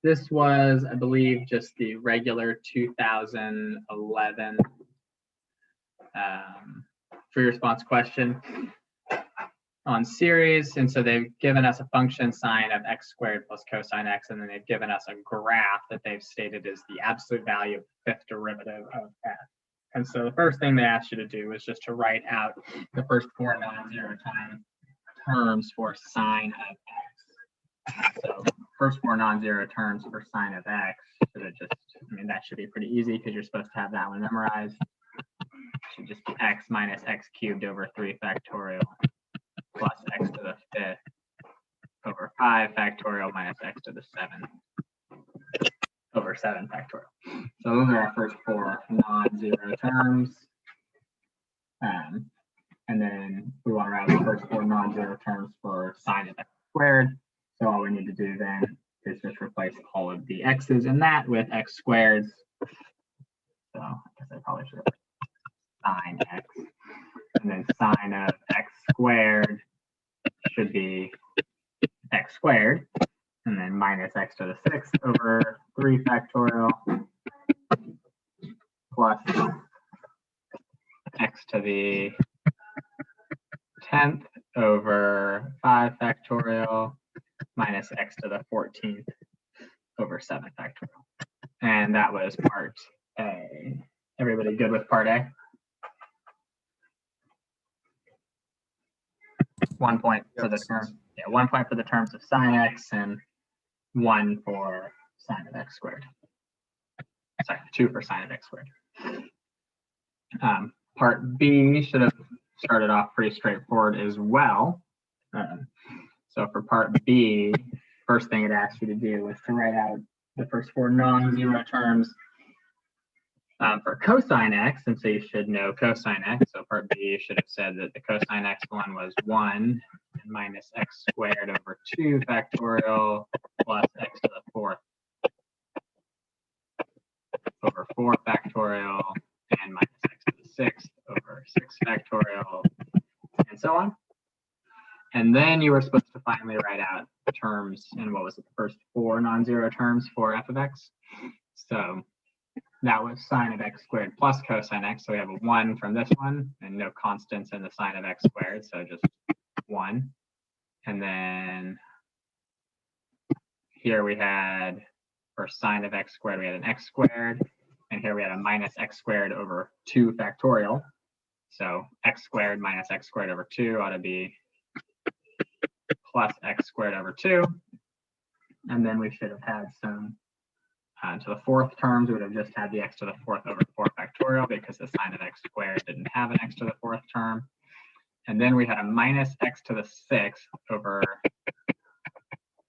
This was, I believe, just the regular 2011 free response question on series. And so they've given us a function sine of x squared plus cosine x, and then they've given us a graph that they've stated is the absolute value of the fifth derivative of f. And so the first thing they asked you to do is just to write out the first four non-zero time terms for sine of x. So first four non-zero terms for sine of x should have just, I mean, that should be pretty easy because you're supposed to have that one memorized. It should just be x minus x cubed over 3 factorial plus x to the fifth over 5 factorial minus x to the 7 over 7 factorial. So those are our first four non-zero terms. And then we want to write the first four non-zero terms for sine of x squared. So all we need to do then is just replace all of the x's in that with x squareds. So I guess I probably should have sine x. And then sine of x squared should be x squared. And then minus x to the 6th over 3 factorial plus x to the 10th over 5 factorial minus x to the 14th over 7 factorial. And that was part A. Everybody good with part A? 1 point for the term. Yeah, 1 point for the terms of sine x and 1 for sine of x squared. Sorry, 2 for sine of x squared. Part B should have started off pretty straightforward as well. So for part B, first thing it asked you to do was to write out the first four non-zero terms for cosine x, and so you should know cosine x. So part B, you should have said that the cosine x one was 1 and minus x squared over 2 factorial plus x to the 4th over 4 factorial and minus x to the 6th over 6 factorial and so on. And then you were supposed to finally write out the terms in what was it, the first four non-zero terms for f of x. So that was sine of x squared plus cosine x. So we have a 1 from this one and no constants in the sine of x squared. So just 1. And then here we had, for sine of x squared, we had an x squared. And here we had a minus x squared over 2 factorial. So x squared minus x squared over 2 ought to be plus x squared over 2. And then we should have had some to the 4th terms, we would have just had the x to the 4th over 4 factorial because the sine of x squared didn't have an x to the 4th term. And then we had a minus x to the 6th over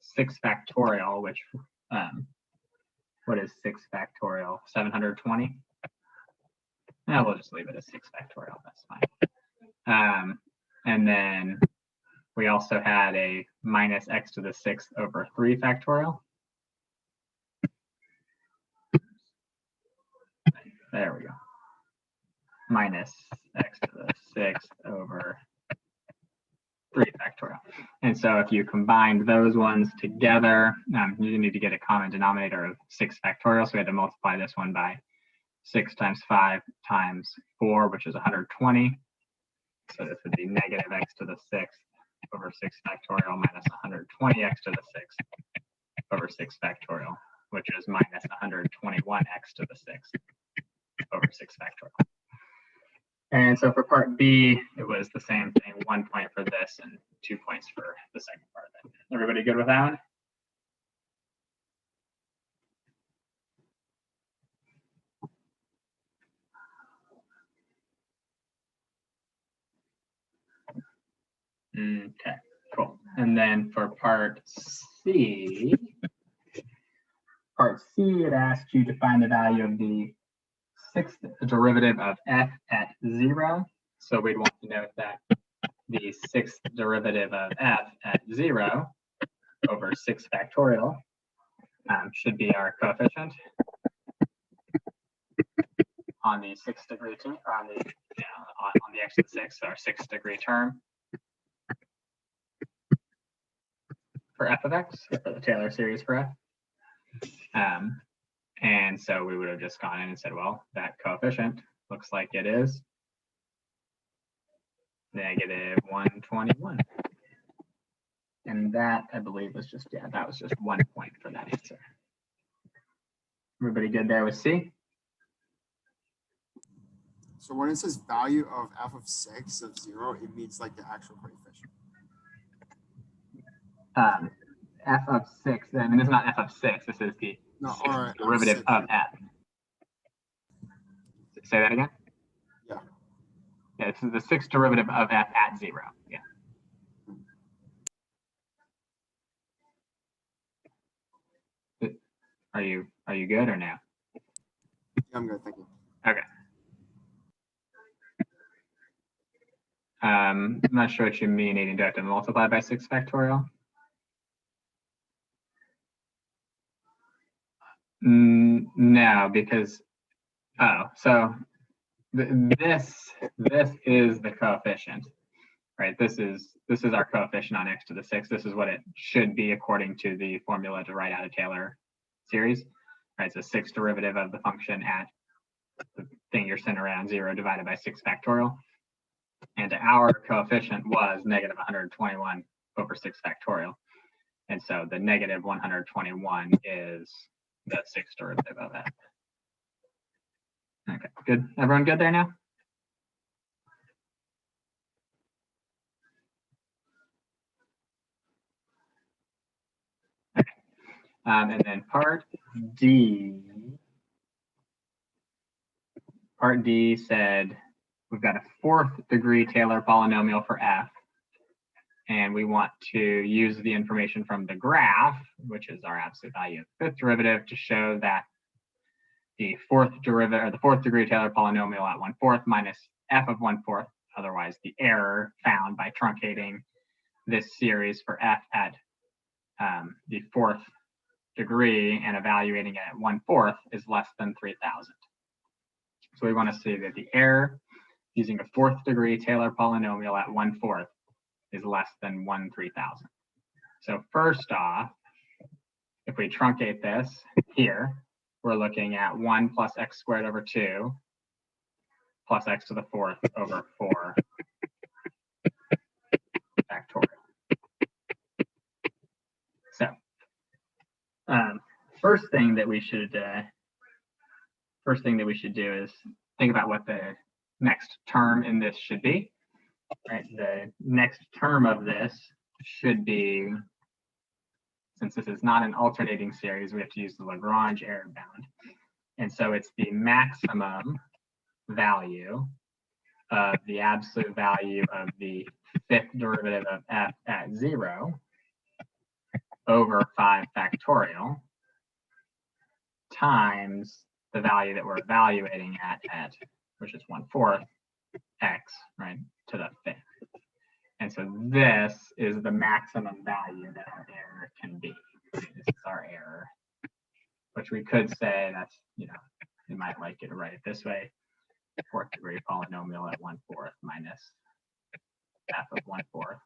6 factorial, which, what is 6 factorial? 720? Yeah, we'll just leave it as 6 factorial, that's fine. And then we also had a minus x to the 6th over 3 factorial. There we go. Minus x to the 6th over 3 factorial. And so if you combined those ones together, you need to get a common denominator of 6 factorial. So we had to multiply this one by 6 times 5 times 4, which is 120. So this would be negative x to the 6th over 6 factorial minus 120x to the 6th over 6 factorial, which is minus 121x to the 6th over 6 factorial. And so for part B, it was the same thing, 1 point for this and 2 points for the second part of it. Everybody good with that one? Okay, cool. And then for part C, it asked you to find the value of the 6th derivative of f at 0. So we'd want to note that the 6th derivative of f at 0 over 6 factorial should be our coefficient on the 6th degree term, on the x to the 6th, our 6th degree term for f of x, or for the Taylor series for f. And so we would have just gone in and said, well, that coefficient looks like it is negative 121. And that, I believe, was just, yeah, that was just 1 point for that answer. Everybody good there with C? So when it says value of f of 6 of 0, it means like the actual coefficient. F of 6, I mean, this is not f of 6, this is the derivative of f. Say that again? Yeah. Yeah, this is the 6th derivative of f at 0. Yeah. Are you good or no? Yeah, I'm good, thank you. Okay. I'm not sure what you mean, Aiden. Do I have to multiply by 6 factorial? No, because so this is the coefficient, right? This is our coefficient on x to the 6. This is what it should be according to the formula to write out a Taylor series, right? So 6 derivative of the function at the thing you're centering around 0 divided by 6 factorial. And our coefficient was negative 121 over 6 factorial. And so the negative 121 is the 6th derivative of that. Okay, good. Everyone good there now? Okay. And then part D said we've got a 4th degree Taylor polynomial for f. And we want to use the information from the graph, which is our absolute value of the 5th derivative, to show that the 4th derivative, or the 4th degree Taylor polynomial at 1/4 minus f of 1/4, otherwise the error found by truncating this series for f at the 4th degree and evaluating it at 1/4 is less than 3,000. So we want to see that the error using a 4th degree Taylor polynomial at 1/4 is less than 1/3000. So first off, if we truncate this here, we're looking at 1 plus x squared over 2 plus x to the 4th over 4 factorial. So first thing that we should do is think about what the next term in this should be. Right, the next term of this should be, since this is not an alternating series, we have to use the Lagrange error bound. And so it's the maximum value of the absolute value of the 5th derivative of f at 0 over 5 factorial times the value that we're evaluating at which is 1/4 x, right, to the 5th. And so this is the maximum value that our error can be. This is our error, which we could say that's, you might like you to write it this way: 4th degree polynomial at 1/4 minus f of 1/4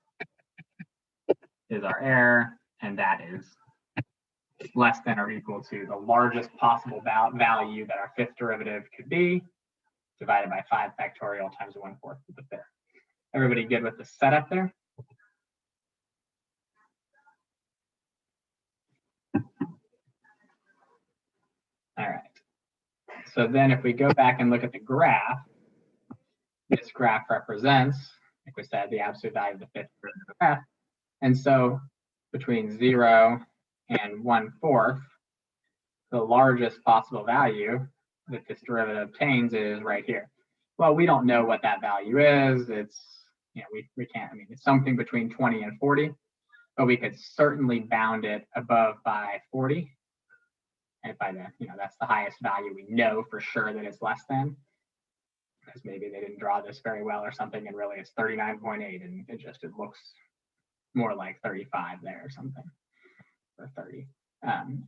is our error, and that is less than or equal to the largest possible value that our 5th derivative could be, divided by 5 factorial times 1/4 to the 5th. Everybody good with the setup there? All right. So then if we go back and look at the graph, this graph represents, like we said, the absolute value of the 5th derivative of f. And so between 0 and 1/4, the largest possible value that this derivative obtains is right here. Well, we don't know what that value is. It's, we can't, it's something between 20 and 40, but we could certainly bound it above by 40. And by the, that's the highest value we know for sure that it's less than, because maybe they didn't draw this very well or something, and really it's 39.8, and it looks more like 35 there or something, or 30.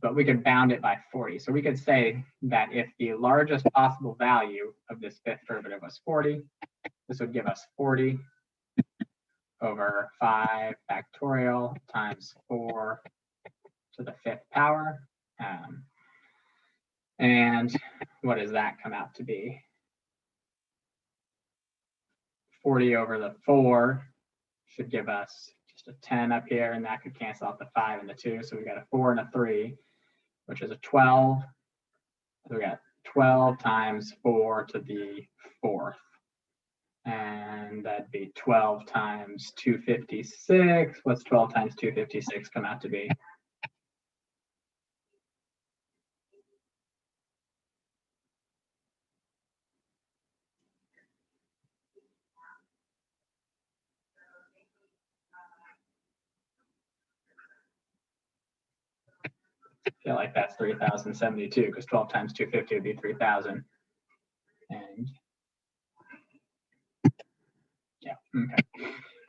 But we could bound it by 40. So we could say that if the largest possible value of this 5th derivative was 40, this would give us 40 over 5 factorial times 4 to the 5th power. And what does that come out to be? 40 over the 4 should give us just a 10 up here, and that could cancel out the 5 and the 2. So we got a 4 and a 3, which is a 12. So we got 12 times 4 to the 4th. And that'd be 12 times 256. What's 12 times 256 come out to be? I feel like that's 3072 because 12 times 250 would be 3000. And yeah, okay,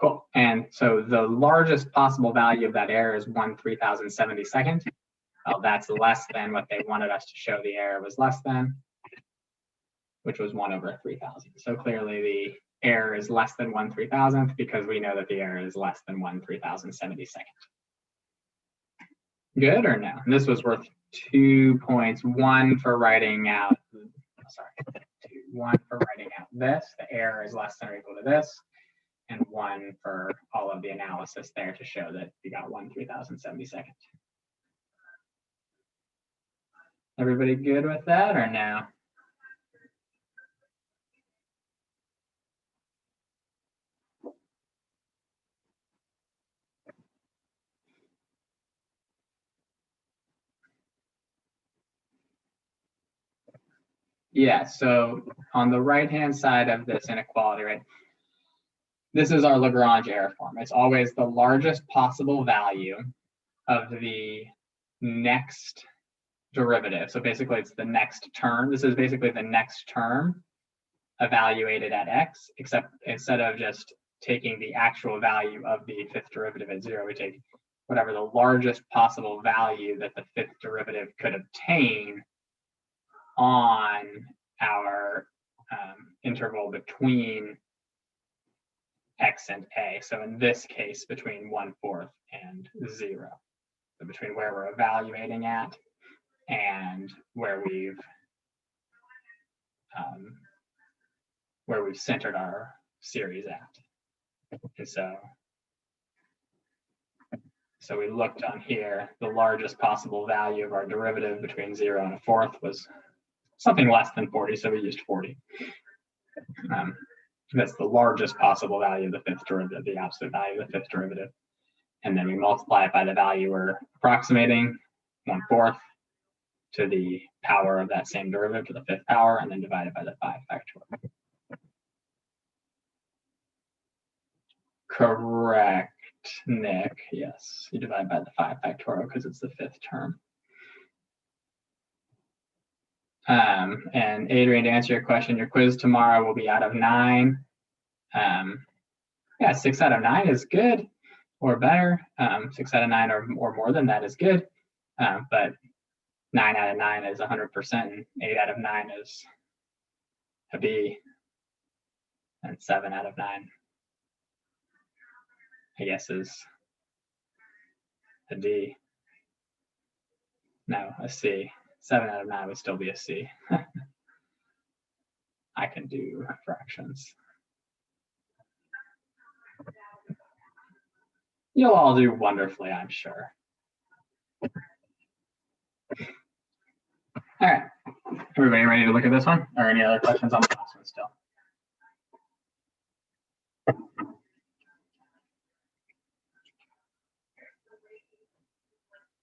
cool. And so the largest possible value of that error is 1/3072. Well, that's less than what they wanted us to show the error was less than, which was 1/3000. So clearly the error is less than 1/3000 because we know that the error is less than 1/3072. Good or no? And this was worth 2 points. One for writing out, sorry, one for writing out this. The error is less than or equal to this. And one for all of the analysis there to show that you got 1/3072. Everybody good with that or no? Yeah, so on the right-hand side of this inequality, right, this is our Lagrange error form. It's always the largest possible value of the next derivative. So basically it's the next term. This is basically the next term evaluated at x, except instead of just taking the actual value of the fifth derivative at 0, we take whatever the largest possible value that the fifth derivative could obtain on our interval between x and a. So in this case, between 1/4 and 0. So between where we're evaluating at and where we've centered our series at. And so we looked on here, the largest possible value of our derivative between 0 and 1/4 was something less than 40, so we used 40. That's the largest possible value of the fifth derivative, the absolute value of the fifth derivative. And then we multiply it by the value we're approximating, 1/4, to the power of that same derivative to the fifth power, and then divide it by the 5 factorial. Correct, Nick. Yes, you divide by the 5 factorial because it's the fifth term. And Adrian, to answer your question, your quiz tomorrow will be out of 9. Yeah, 6 out of 9 is good or better. 6 out of 9 or more than that is good. But 9 out of 9 is 100%, and 8 out of 9 is a B, and 7 out of 9, I guess, is a D. No, a C. 7 out of 9 would still be a C. I can do fractions. You'll all do wonderfully, I'm sure. All right, everybody ready to look at this one? Or any other questions on the last one still?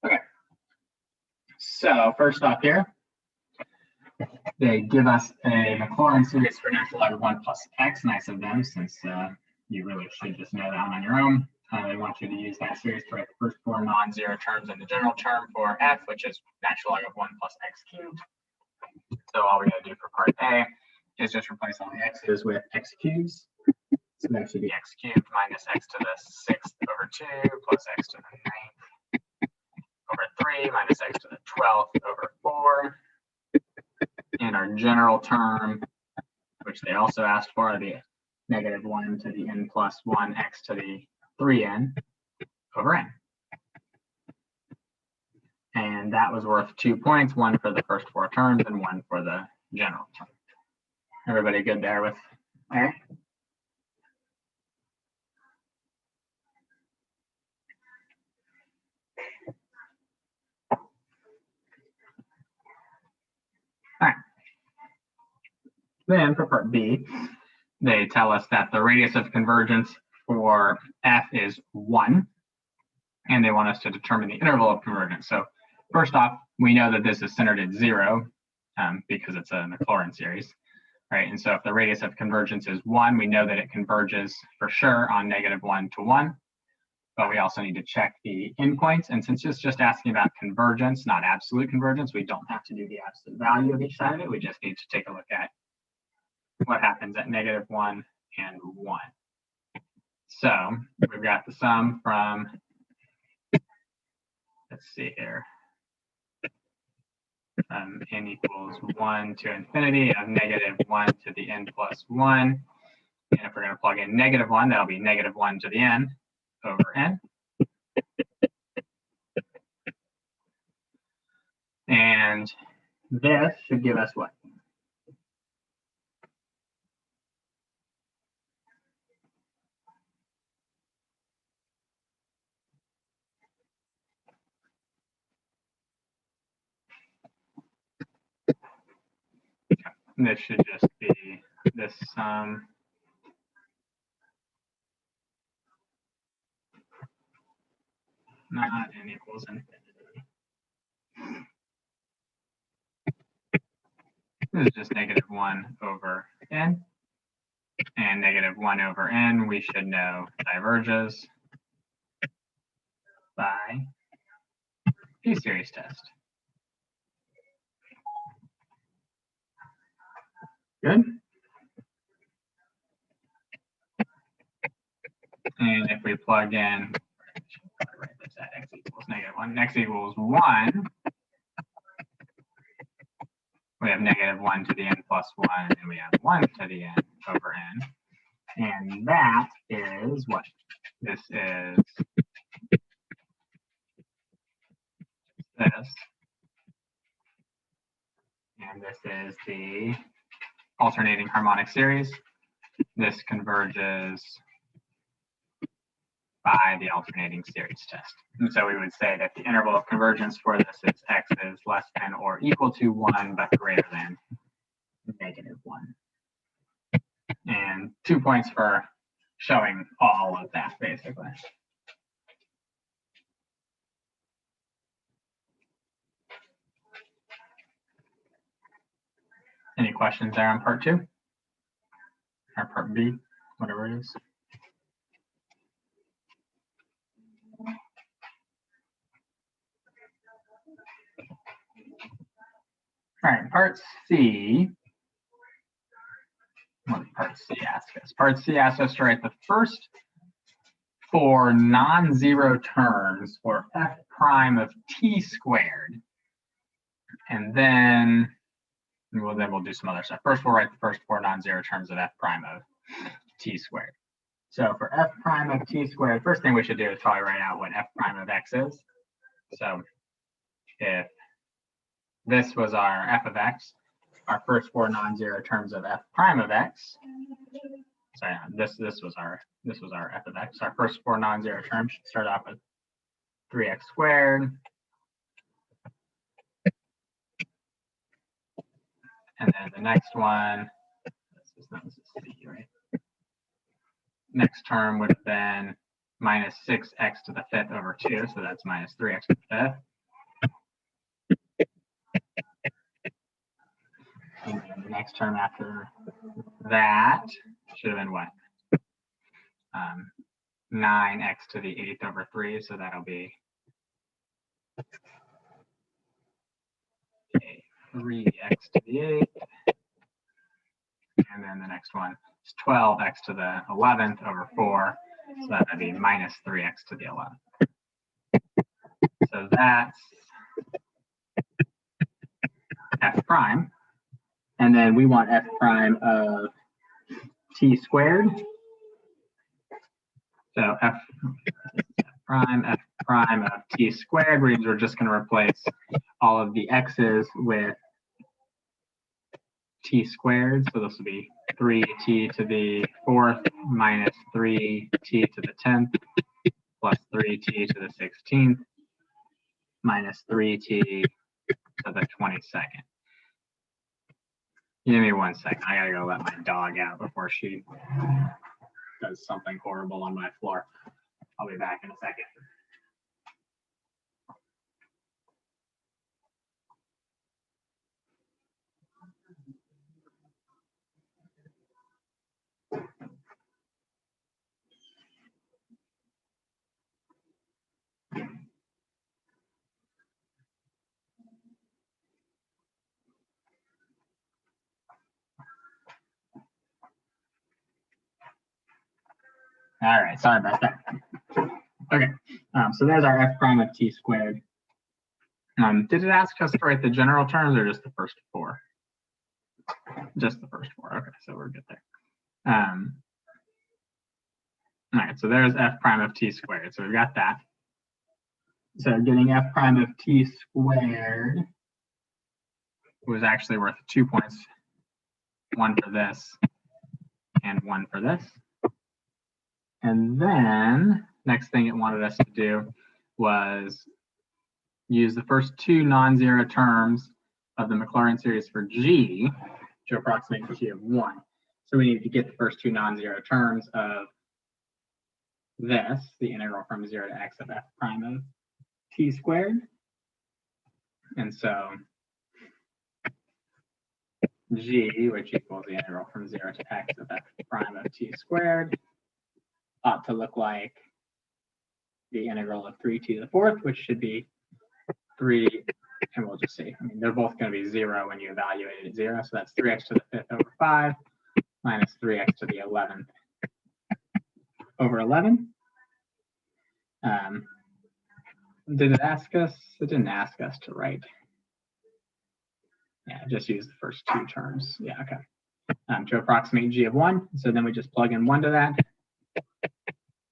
Okay, so first off here, they give us a Maclaurin series for natural log of 1 plus x. Nice of them, since you really should just know that one on your own. They want you to use that series to write the first 4 non-zero terms in the general term for f, which is natural log of 1 plus x cubed. So all we got to do for part A is just replace all the x's with x cubes. So that should be x cubed minus x to the 6th over 2 plus x to the 9th over 3 minus x to the 12th over 4. And our general term, which they also asked for, the -1 to the n plus 1 x to the 3n over n. And that was worth 2 points, one for the first 4 terms and one for the general term. Everybody good there with A? All right. Then for part B, they tell us that the radius of convergence for F is 1, and they want us to determine the interval of convergence. So first off, we know that this is centered at 0 because it's a Maclaurin series, right? And so if the radius of convergence is 1, we know that it converges for sure on -1 to 1. But we also need to check the endpoints. And since it's just asking about convergence, not absolute convergence, we don't have to do the absolute value of each side of it. We just need to take a look at what happens at -1 and 1. So we've got the sum from, let's see here, n equals 1 to infinity of -1 to the n plus 1. And if we're going to plug in -1, that'll be -1 to the n over n. And this should give us what? This should just be this sum not n equals infinity. This is just -1 over n. And -1 over n, we should know diverges by p-series test. Good. And if we plug in, write this at x equals -1, x equals 1, we have -1 to the n plus 1, and we have 1 to the n over n. And that is what? This is this. And this is the alternating harmonic series. This converges by the alternating series test. And so we would say that the interval of convergence for this is x is less than or equal to 1, but greater than -1. And 2 points for showing all of that, basically. Any questions there on part 2? Or part B, whatever it is? All right, part C. What did part C ask us? Part C asked us to write the first 4 non-zero terms for f prime of t squared. And then we'll do some other stuff. First, we'll write the first 4 non-zero terms of f prime of t squared. So for f prime of t squared, first thing we should do is probably write out what f prime of x is. So if this was our f of x, our first 4 non-zero terms of f prime of x. Sorry, this was our f of x. Our first 4 non-zero terms should start off with 3x squared. And then the next one, this is c, right? Next term would have been minus 6x to the 5th over 2, so that's minus 3x to the 5th. And then the next term after that should have been what? 9x to the 8th over 3, so that'll be 3x to the 8th. And then the next one is 12x to the 11th over 4, so that would be minus 3x to the 11th. So that's f prime. And then we want f prime of t squared. So f prime of t squared, we're just going to replace all of the x's with t squared. So this will be 3t to the 4th minus 3t to the 10th plus 3t to the 16th minus 3t to the 22nd. Give me 1 second. I gotta go let my dog out before she does something horrible on my floor. I'll be back in a second. All right, sorry about that. Okay, so there's our f prime of t squared. Did it ask us to write the general terms or just the first 4? Just the first 4. Okay, so we're good there. All right, so there's f prime of t squared. So we've got that. So getting f prime of t squared was actually worth 2 points. 1 for this and 1 for this. And then next thing it wanted us to do was use the first 2 non-zero terms of the Maclaurin series for G to approximate G of 1. So we need to get the first 2 non-zero terms of this, the integral from 0 to x of f prime of t squared. And so G, which equals the integral from 0 to x of f prime of t squared, ought to look like the integral of 3t to the 4th, which should be 3, and we'll just see. I mean, they're both going to be 0 when you evaluate it at 0. So that's 3x to the 5th over 5 minus 3x to the 11th over 11. Did it ask us? It didn't ask us to write. Yeah, just use the first 2 terms. Yeah, okay. To approximate G of 1. So then we just plug in 1 to that.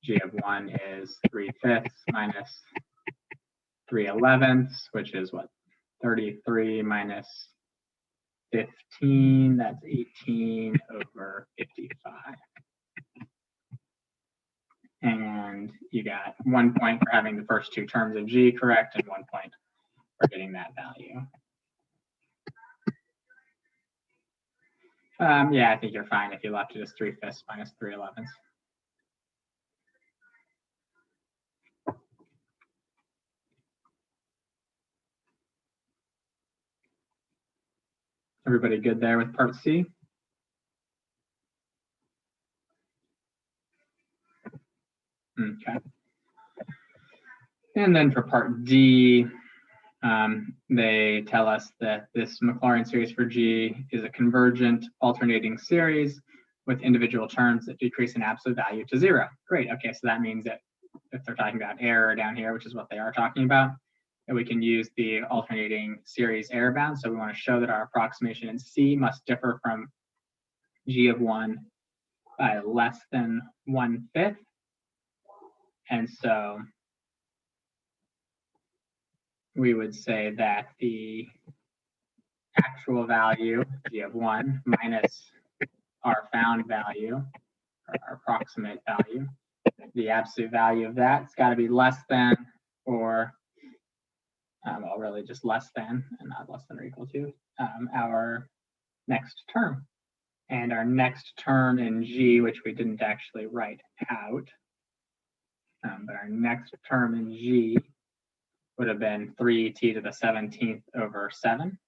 G of 1 is 3/5 minus 3/11, which is what? 33 minus 15, that's 18 over 55. And you got 1 point for having the first 2 terms of G correct and 1 point for getting that value. Yeah, I think you're fine if you left it as 3/5 minus 3/11. Everybody good there with part C? Okay. And then for part D, they tell us that this Maclaurin series for G is a convergent alternating series with individual terms that decrease in absolute value to 0. Great. Okay, so that means that if they're talking about error down here, which is what they are talking about, that we can use the alternating series error bound. So we want to show that our approximation in C must differ from G of 1 by less than 1/5. And so we would say that the actual value, G of 1, minus our found value, or our approximate value, the absolute value of that's got to be less than, or well, really just less than, and not less than or equal to, our next term. And our next term in G, which we didn't actually write out, but our next term in G would have been 3t to the 17th over 7.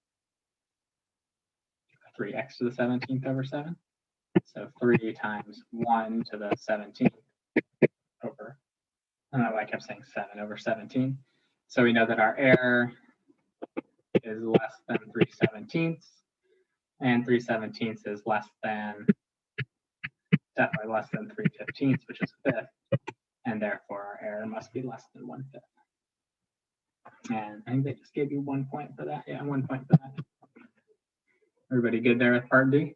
3x to the 17th over 7. So 3 times 1 to the 17th over, I don't know why I kept saying 7 over 17. So we know that our error is less than 3/17, and 3/17 is less than, definitely less than 3/15, which is 5th, and therefore our error must be less than 1/5. And I think they just gave you 1 point for that. Yeah, 1 point for that. Everybody good there with part D?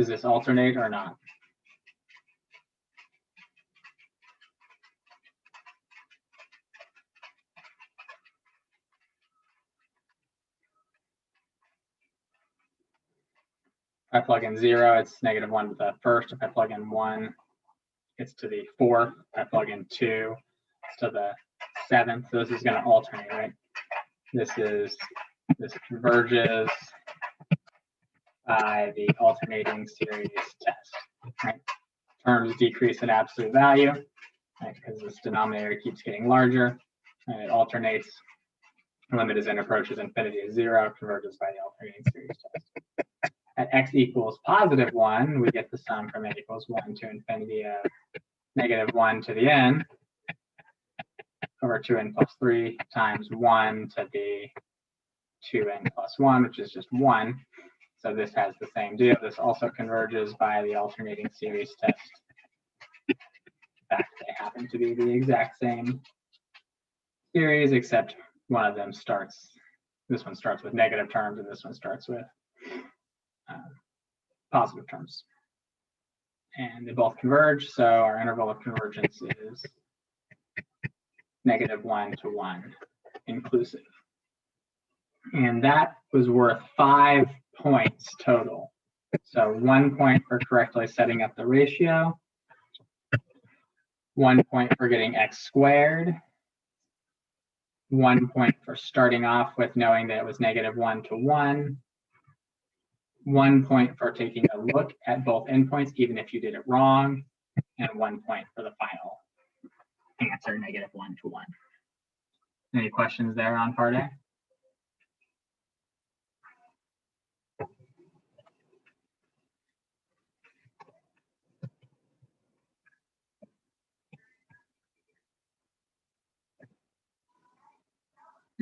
Does this alternate or not? If I plug in 0, it's -1 to the first. If I plug in 1, it's to the fourth. If I plug in 2, it's to the seventh. So this is going to alternate, right? This converges by the alternating series test, right? Terms decrease in absolute value, right? Because this denominator keeps getting larger, and it alternates. The limit as n approaches infinity is 0, converges by the alternating series test. At x equals +1, we get the sum from n equals 1 to infinity of -1 to the n over 2n plus 3 times 1 to the 2n plus 1, which is just 1. So this has the same deal. This also converges by the alternating series test. In fact, they happen to be the exact same series, except one of them starts, this one starts with negative terms, and this one starts with positive terms. And they both converge, so our interval of convergence is -1 to 1 inclusive. And that was worth 5 points total. So 1 point for correctly setting up the ratio, 1 point for getting x squared, 1 point for starting off with knowing that it was -1 to 1, 1 point for taking a look at both endpoints, even if you did it wrong, and 1 point for the final answer, -1 to 1. Any questions there on part A?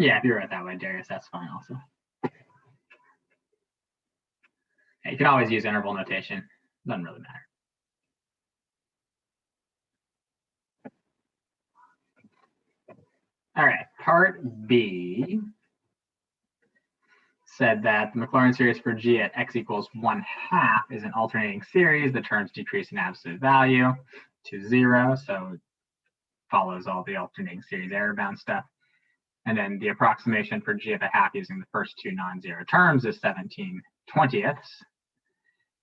Yeah, if you wrote it that way, Darius, that's fine also. You can always use interval notation. Doesn't really matter. All right, part B said that the Maclaurin series for G at x equals 1/2 is an alternating series. The terms decrease in absolute value to 0, so it follows all the alternating series error bound stuff. And then the approximation for G of 1/2 using the first two non-zero terms is 17/20.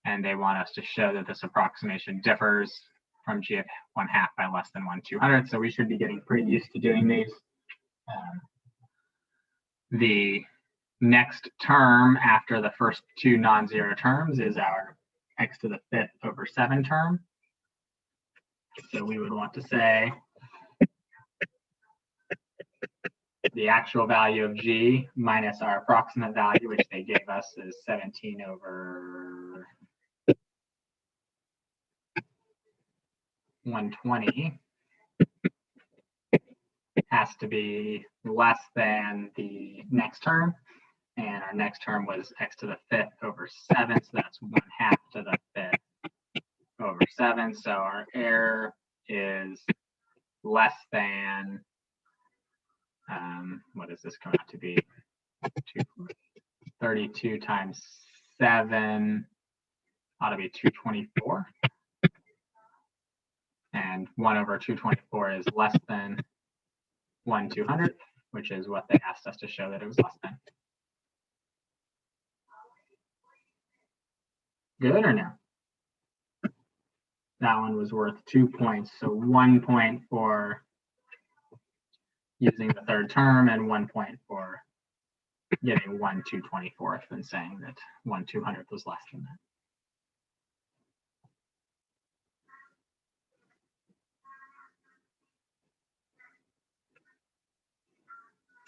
And they want us to show that this approximation differs from G of 1/2 by less than 1/200. So we should be getting pretty used to doing these. The next term after the first two non-zero terms is our x to the 5th over 7 term. So we would want to say the actual value of G minus our approximate value, which they gave us, is 17 over 120, has to be less than the next term. And our next term was x to the 5th over 7, so that's 1/2 to the 5th over 7. So our error is less than, what does this come out to be? 32 times 7 ought to be 224. And 1 over 224 is less than 1/200, which is what they asked us to show that it was less than. Good or no? That one was worth 2 points. So 1 point for using the third term and 1 point for getting 1/224th and saying that 1/200 was less than that.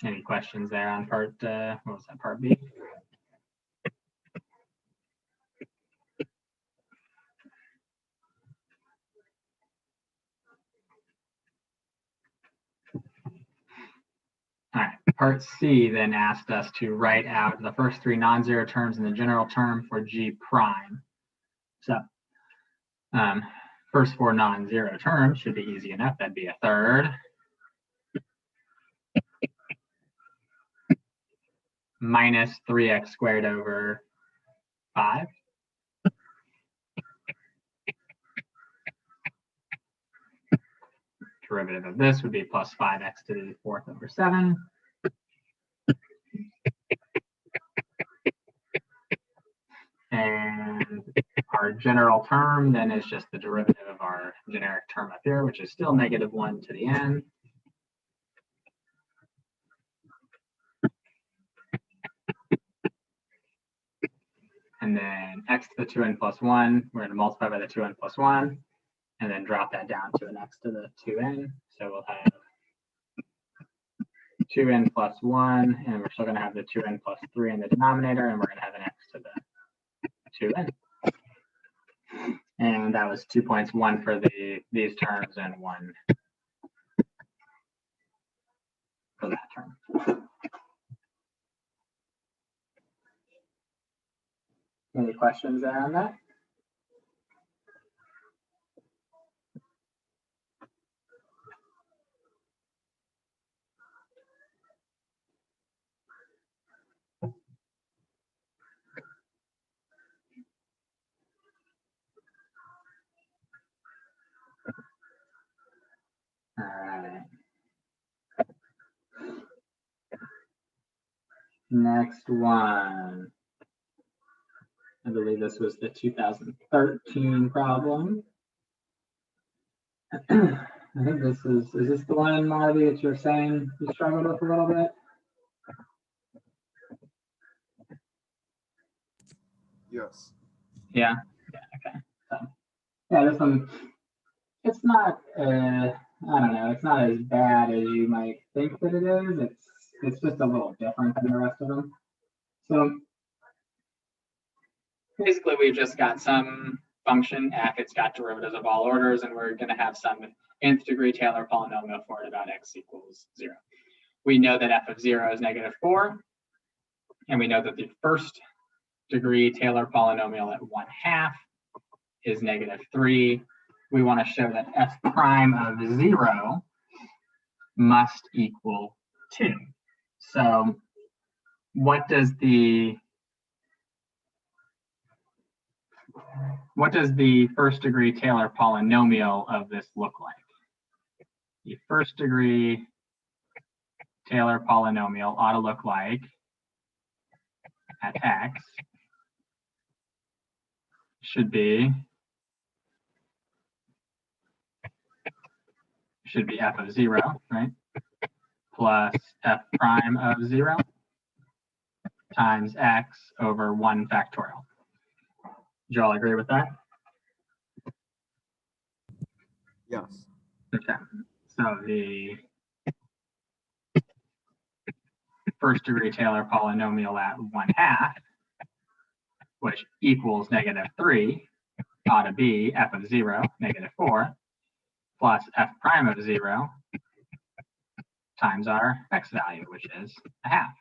Any questions there on part, what was that, part B? All right, part C then asked us to write out the first three non-zero terms in the general term for G prime. So first four non-zero terms should be easy enough. That'd be a third minus 3x squared over 5 derivative of this would be plus 5x to the 4th over 7. And our general term then is just the derivative of our generic term up here, which is still -1 to the n. And then x to the 2n plus 1, we're going to multiply by the 2n plus 1, and then drop that down to an x to the 2n. So we'll have 2n plus 1, and we're still going to have the 2n plus 3 in the denominator, and we're going to have an x to the 2n. And that was 2 points, 1 for these terms and 1 for that term. Any questions there on that? All right. Next one. I believe this was the 2013 problem. I think this is this the one, Marty, that you're saying you struggled with a little bit? Yes. Yeah, okay. So, yeah, this one, it's not, I don't know, it's not as bad as you might think that it is. It's just a little different than the rest of them. So basically, we've just got some function f, it's got derivatives of all orders, and we're going to have some nth degree Taylor polynomial for it about x equals 0. We know that f of 0 is -4, and we know that the first degree Taylor polynomial at 1/2 is -3. We want to show that f prime of 0 must equal 2. So what does the first degree Taylor polynomial of this look like? The first degree Taylor polynomial ought to look like at x should be f of 0, right? Plus f prime of 0 times x over 1 factorial. Do you all agree with that? Yes. Okay. So the first degree Taylor polynomial at 1/2, which equals -3, ought to be f of 0, -4, plus f prime of 0 times our x value, which is 1/2.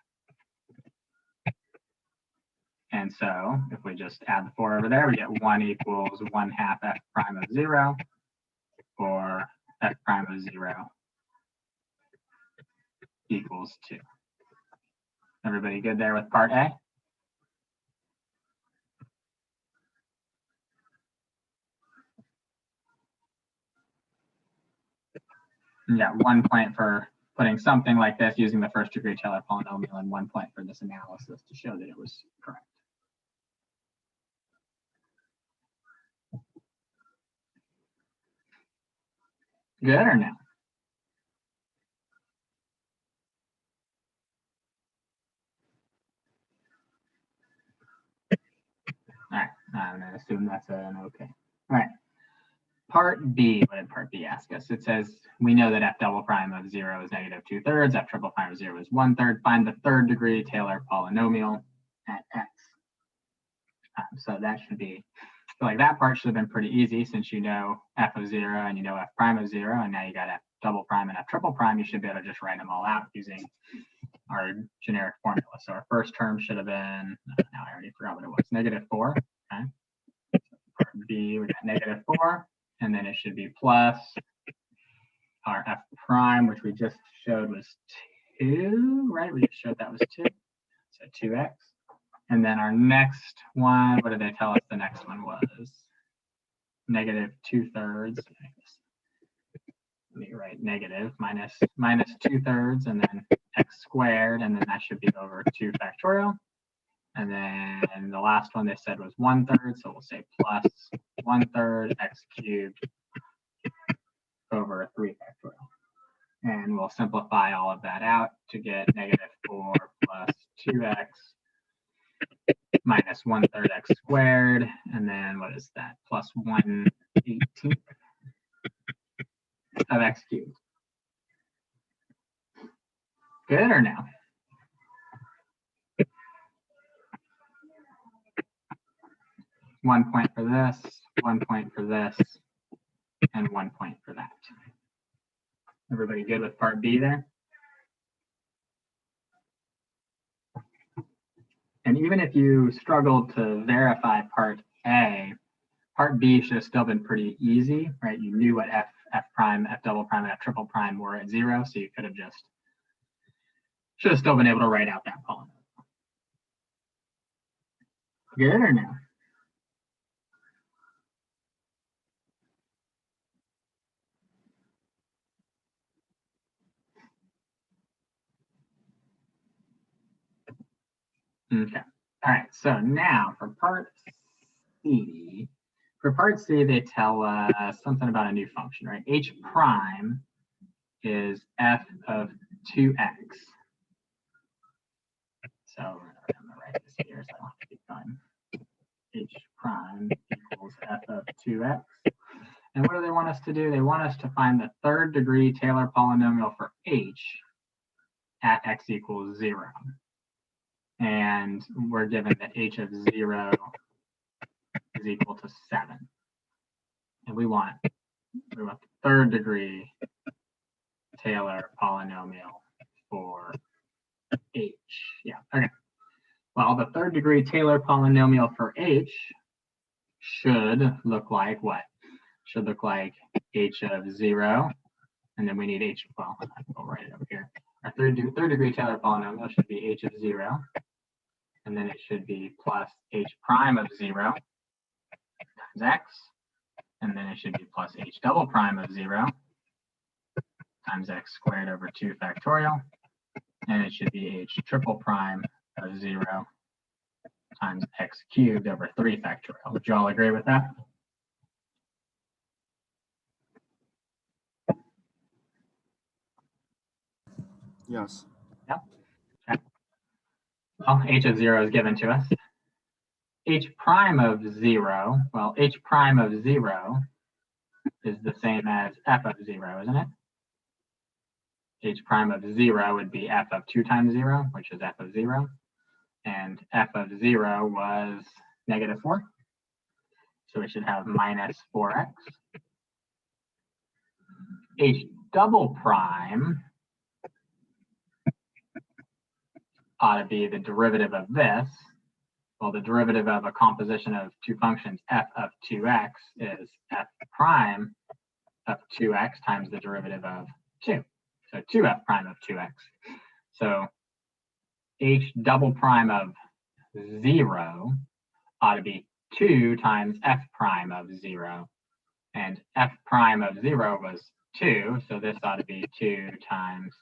And so if we just add the 4 over there, we get 1 equals 1/2 f prime of 0, or f prime of 0 equals 2. Everybody good there with part A? Yeah, 1 point for putting something like this using the first degree Taylor polynomial, and 1 point for this analysis to show that it was correct. Good or no? All right, I'm going to assume that's an okay. All right. Part B, what did part B ask us? It says, we know that f double prime of 0 is -2/3, f triple prime of 0 is 1/3. Find the third degree Taylor polynomial at x. So that should be, I feel like that part should have been pretty easy, since you know f of 0 and you know f prime of 0, and now you got f double prime and f triple prime. You should be able to just write them all out using our generic formula. So our first term should have been, now I already forgot what it was, -4. Okay. Part B, we got -4. And then it should be plus our f prime, which we just showed was 2, right? We just showed that was 2. So 2x. And then our next one, what did they tell us the next one was? -2/3. me write negative minus 2/3 and then x squared, and then that should be over 2 factorial. And then the last one they said was 1/3, so we'll say plus 1/3 x cubed over 3 factorial. And we'll simplify all of that out to get -4 plus 2x minus 1/3 x squared, and then what is that? Plus 1/18 of x cubed. Good or no? One point for this, 1 point for this, and 1 point for that. Everybody good with part B there? And even if you struggled to verify part A, part B should have still been pretty easy, right? You knew what f prime, f double prime, and f triple prime were at 0, so you could have should have still been able to write out that polynomial. Good or no? Okay. All right. So now for part C, they tell us something about a new function, right? H prime is f of 2x. So I'm going to write this here so I don't have to keep going. H prime equals f of 2x. And what do they want us to do? They want us to find the third degree Taylor polynomial for h at x equals 0. And we're given that h of 0 is equal to 7. And we want the third degree Taylor polynomial for h. Yeah, okay. Well, the third degree Taylor polynomial for h should look like what? Should look like h of 0, and then we need h, well, I'll write it over here. Our third degree Taylor polynomial should be h of 0, and then it should be plus h prime of 0 times x, and then it should be plus h double prime of 0 times x squared over 2 factorial, and it should be h triple prime of 0 times x cubed over 3 factorial. Would you all agree with that? Yes. Yep. Okay. Well, h of 0 is given to us. H prime of 0, well, h prime of 0 is the same as f of 0, isn't it? H prime of 0 would be f of 2 times 0, which is f of 0. And f of 0 was -4. So we should have minus 4x. H double prime ought to be the derivative of this. Well, the derivative of a composition of two functions, f of 2x, is f prime of 2x times the derivative of 2. So 2f prime of 2x. So h double prime of 0 ought to be 2 times f prime of 0. And f prime of 0 was 2, so this ought to be 2 times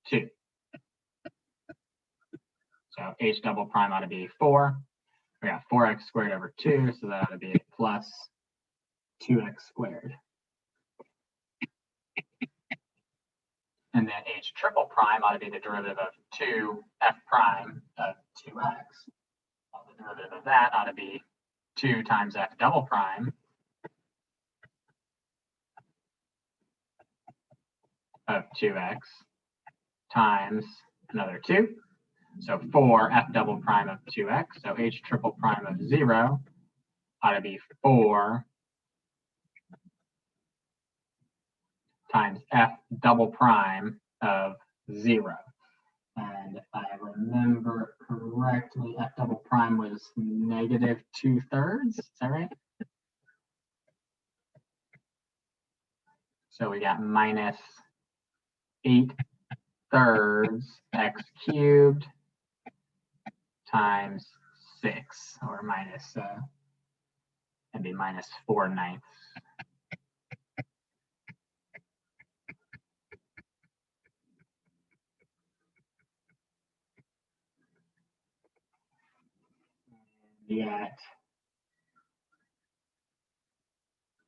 2. So h double prime ought to be 4. We got 4x squared over 2, so that ought to be plus 2x squared. And then h triple prime ought to be the derivative of 2f prime of 2x. Well, the derivative of that ought to be 2 times f double prime of 2x times another 2. So 4 f double prime of 2x. So h triple prime of 0 ought to be 4 times f double prime of 0. And if I remember correctly, f double prime was -2/3. Is that right? So we got minus 8/3 x cubed times 6, or minus, it'd be minus 4/9. get,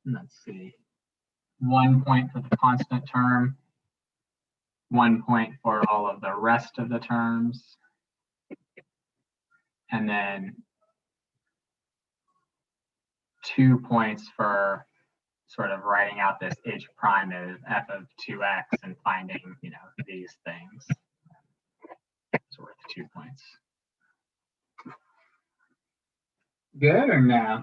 let's see, 1 point for the constant term, 1 point for all of the rest of the terms, and then 2 points for sort of writing out this h prime as f of 2x and finding, these things. It's worth 2 points. Good or no?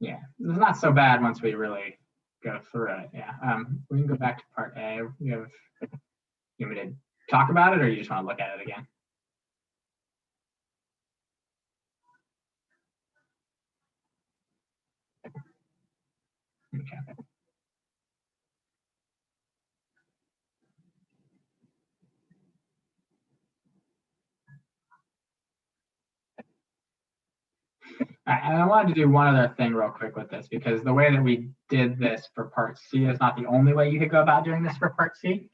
Yeah, it's not so bad once we really go through it. Yeah, we can go back to part A. You want me to talk about it, or you just want to look at it again? Okay. And I wanted to do one other thing real quick with this, because the way that we did this for part C is not the only way you could go about doing this for part C.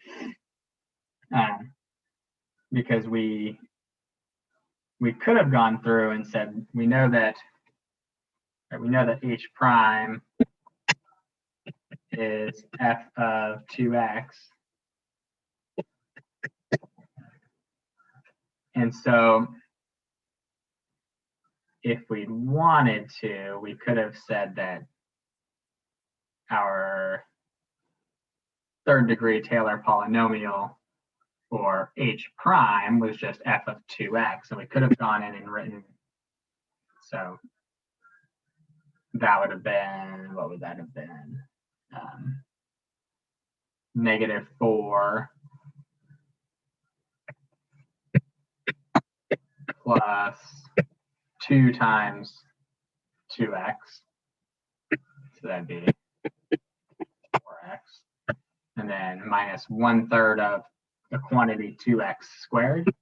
Because we could have gone through and said, we know that h prime is f of 2x. And so if we wanted to, we could have said that our third degree Taylor polynomial for h prime was just f of 2x. And we could have gone in and written, so that would have been, what would that have been? -4 plus 2 times 2x. So that'd be 4x. And then minus 1/3 of the quantity 2x squared.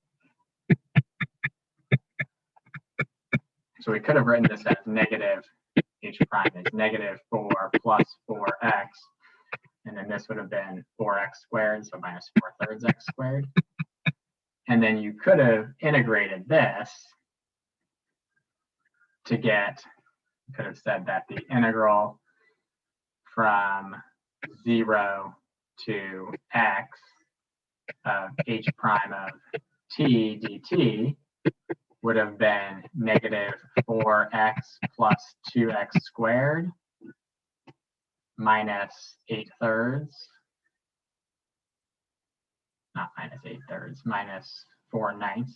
So we could have written this as negative h prime is -4 plus 4x. And then this would have been 4x squared, so minus 4/3 x squared. And then you could have integrated this to get, you could have said that the integral from 0 to x of h prime of t dt would have been -4x plus 2x squared minus 8/3, not minus 8/3, minus 4/9.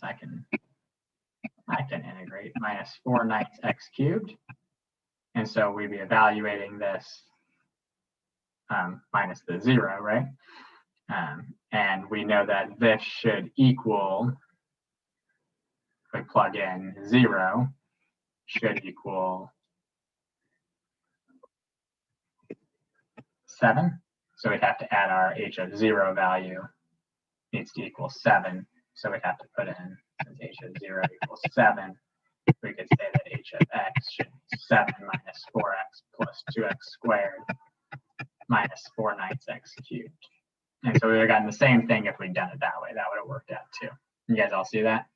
I can integrate minus 4/9 x cubed. And so we'd be evaluating this minus the 0, right? And we know that this should equal, if we plug in 0, should equal 7. So we'd have to add our h of 0 value needs to equal 7. So we'd have to put in, since h of 0 equals 7, we could say that h of x should be 7 minus 4x plus 2x squared minus 4/9 x cubed. And so we would have gotten the same thing if we'd done it that way. That would have worked out too. You guys all see that?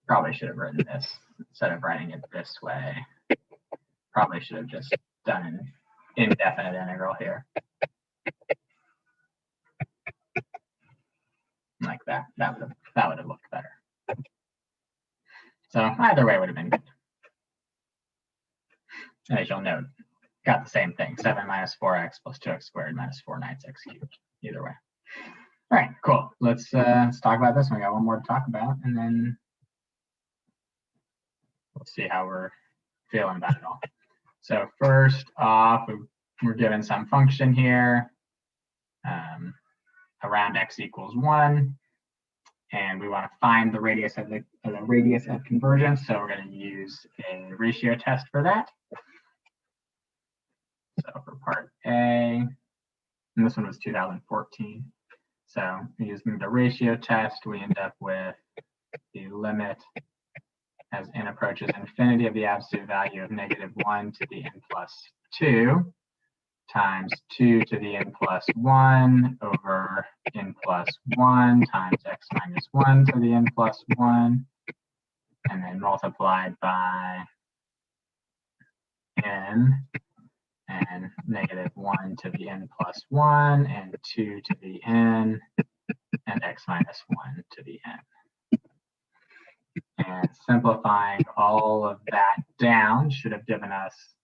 Probably should have written this instead of writing it this way. Probably should have just done an indefinite integral here. Like that. That would have looked better. So either way would have been good. And as you'll note, got the same thing. 7 minus 4x plus 2x squared minus 4/9 x cubed. Either way. All right, cool. Let's talk about this one. We got one more to talk about, and then we'll see how we're feeling about it all. So first off, we're given some function here around x equals 1, and we want to find the radius of convergence. So we're going to use a ratio test for that. So for part A, and this one was 2014. So using the ratio test, we end up with the limit as n approaches infinity of the absolute value of -1 to the n plus 2 times 2 to the n plus 1 over n plus 1 times x minus 1 to the n plus 1, and then multiplied by n and -1 to the n plus 1 and 2 to the n and x minus 1 to the n. And simplifying all of that down should have given us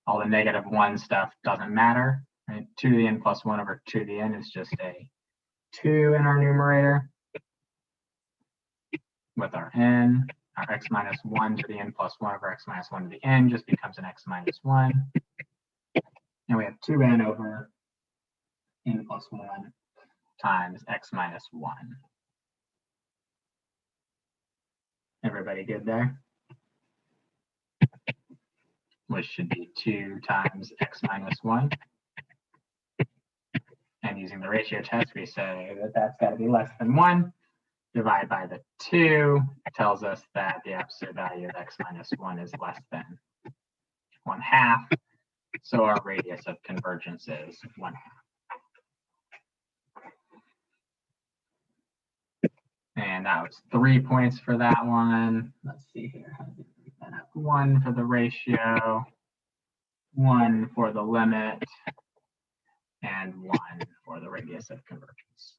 all the -1 stuff doesn't matter. Right? 2 to the n plus 1 over 2 to the n is just a 2 in our numerator. With our n, our x minus 1 to the n plus 1 over x minus 1 to the n just becomes an x minus 1. And we have 2n over n plus 1 times x minus 1. Everybody good there? Which should be 2 times x minus 1. And using the ratio test, we say that that's got to be less than 1. Divide by the 2 tells us that the absolute value of x minus 1 is less than 1/2. So our radius of convergence is 1/2. And that was 3 points for that one. Let's see here. How did we break that up? 1 for the ratio, 1 for the limit, and 1 for the radius of convergence.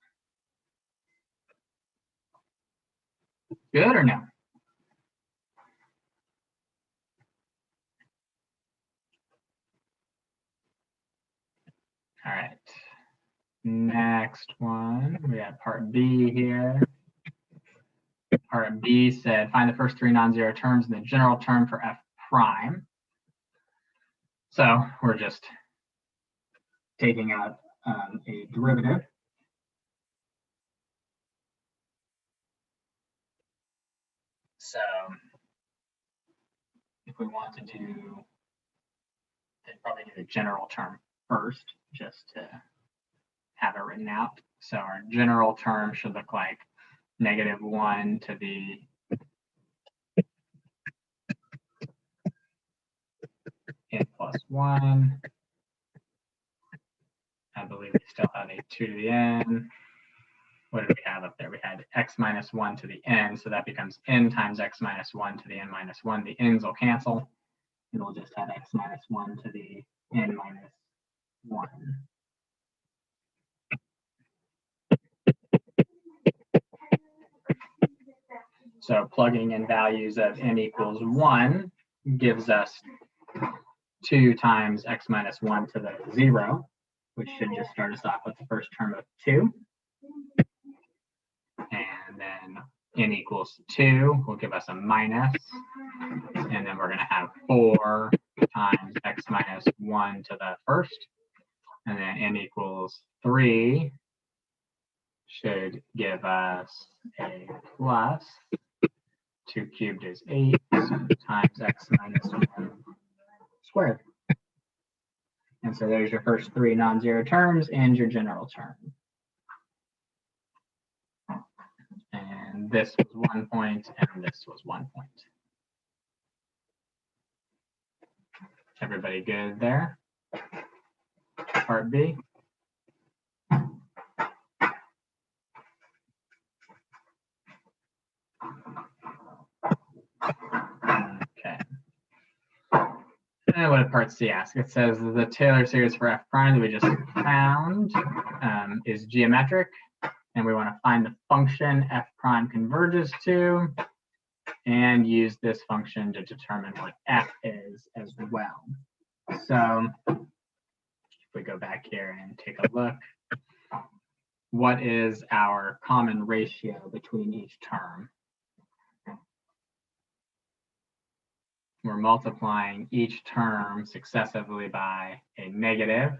Good or no? All right. Next one, we have part B here. Part B said, find the first 3 non-zero terms in the general term for f prime. So we're just taking out a derivative. So if we want to do, they'd probably do the general term first, just to have it written out. So our general term should look like -1 to the n plus 1. I believe we still have a 2 to the n. What did we have up there? We had x minus 1 to the n, so that becomes n times x minus 1 to the n minus 1. The n's will cancel, and we'll just have x minus 1 to the n minus 1. So plugging in values of n equals 1 gives us 2 times x minus 1 to the 0, which should just start us off with the first term of 2. And then n equals 2 will give us a minus. And then we're going to have 4 times x minus 1 to the first. And then n equals 3 should give us a plus. 2 cubed is 8 times x minus 1 squared. And so there's your first 3 non-zero terms and your general term. And this was 1 point, and this was 1 point. Everybody good there? Part B. Okay. And what did part C ask? It says the Taylor series for f prime that we just found is geometric, and we want to find the function f prime converges to, and use this function to determine what f is as well. So if we go back here and take a look, what is our common ratio between each term? We're multiplying each term successively by a negative.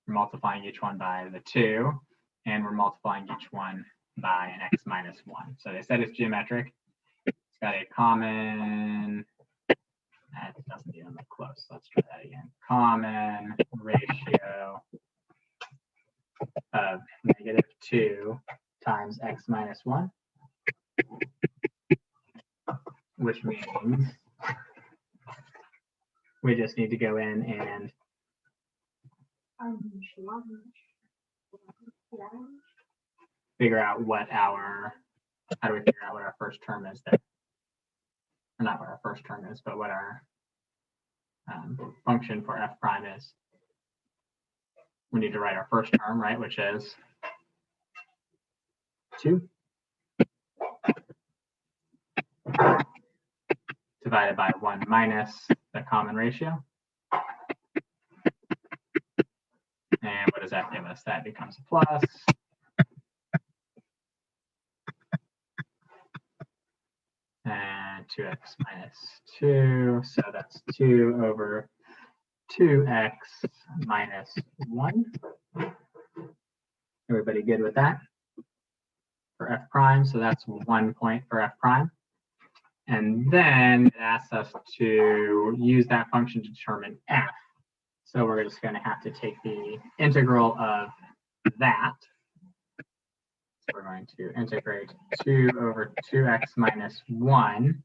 We're multiplying each one by the 2, and we're multiplying each one by an x minus 1. So they said it's geometric. It's got a common, that doesn't even look close. Let's try that again. Common ratio of -2 times x minus 1. which means we just need to go in and figure out what our, how do we figure out what our first term is there? Or not what our first term is, but what our function for f prime is. We need to write our first term, right, which is 2 divided by 1 minus the common ratio. And what does that give us? That becomes a plus. And 2x minus 2. So that's 2 over 2x minus 1. Everybody good with that? For f prime, so that's 1 point for f prime. And then it asks us to use that function to determine f. So we're just going to have to take the integral of that. So we're going to integrate 2 over 2x minus 1.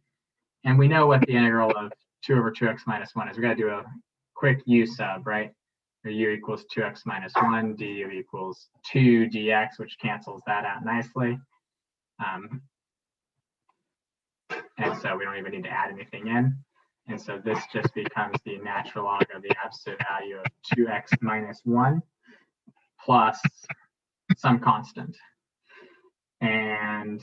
And we know what the integral of 2 over 2x minus 1 is. We've got to do a quick u sub, right? Or u equals 2x minus 1, du equals 2 dx, which cancels that out nicely. And so we don't even need to add anything in. And so this just becomes the natural log of the absolute value of 2x minus 1 plus some constant. And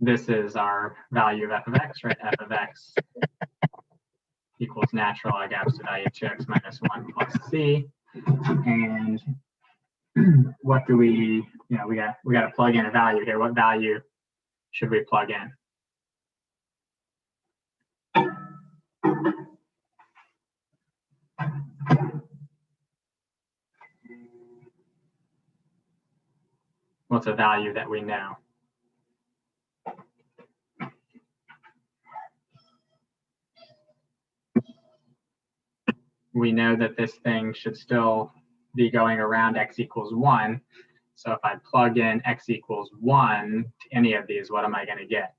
this is our value of f of x, right? F of x equals natural log absolute value of 2x minus 1 plus c. And what do we, we got to plug in a value here. What value should we plug in? What's a value that we know? We know that this thing should still be going around x equals 1. So if I plug in x equals 1 to any of these, what am I going to get?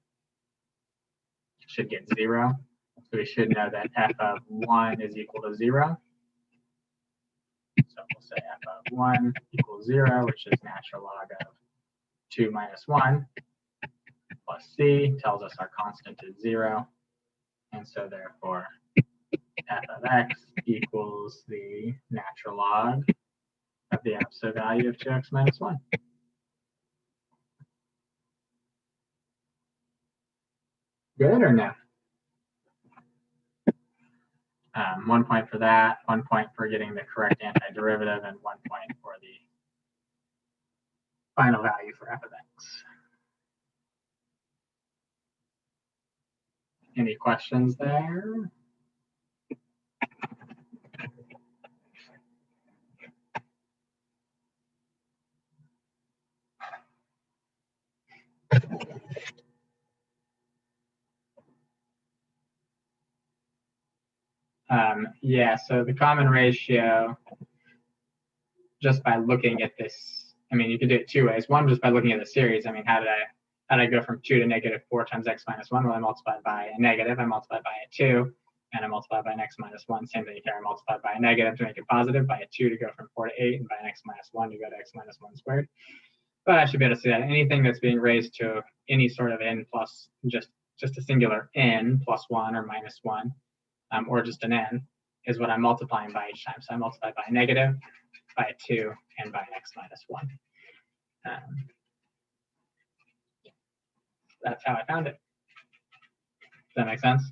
Should get 0. So we should know that f of 1 is equal to 0. So we'll say f of 1 equals 0, which is natural log of 2 minus 1 plus c tells us our constant is 0. And so therefore, f of x equals the natural log of the absolute value of 2x minus 1. Good or no? 1 point for that, 1 point for getting the correct antiderivative, and 1 point for the final value for f of x. Any questions there? Yeah, so the common ratio, just by looking at this, I mean, you could do it two ways. One, just by looking at the series. I mean, how did I go from 2 to negative 4 times x minus 1? Well, I multiplied by a negative, I multiplied by a 2, and I multiplied by an x minus 1. Same thing here, I multiplied by a negative to make it positive, by a 2 to go from 4 to 8, and by an x minus 1 to go to x minus 1 squared. But I should be able to see that anything that's being raised to any sort of n plus just a singular n plus 1 or minus 1, or just an n, is what I'm multiplying by each time. So I multiply by a negative, by a 2, and by an x minus 1. That's how I found it. Does that make sense?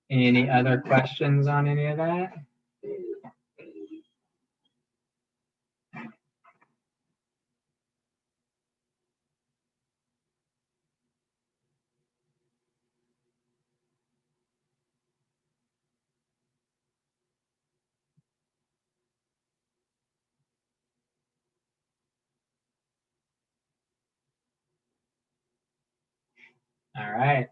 Any other questions on any of that? All right.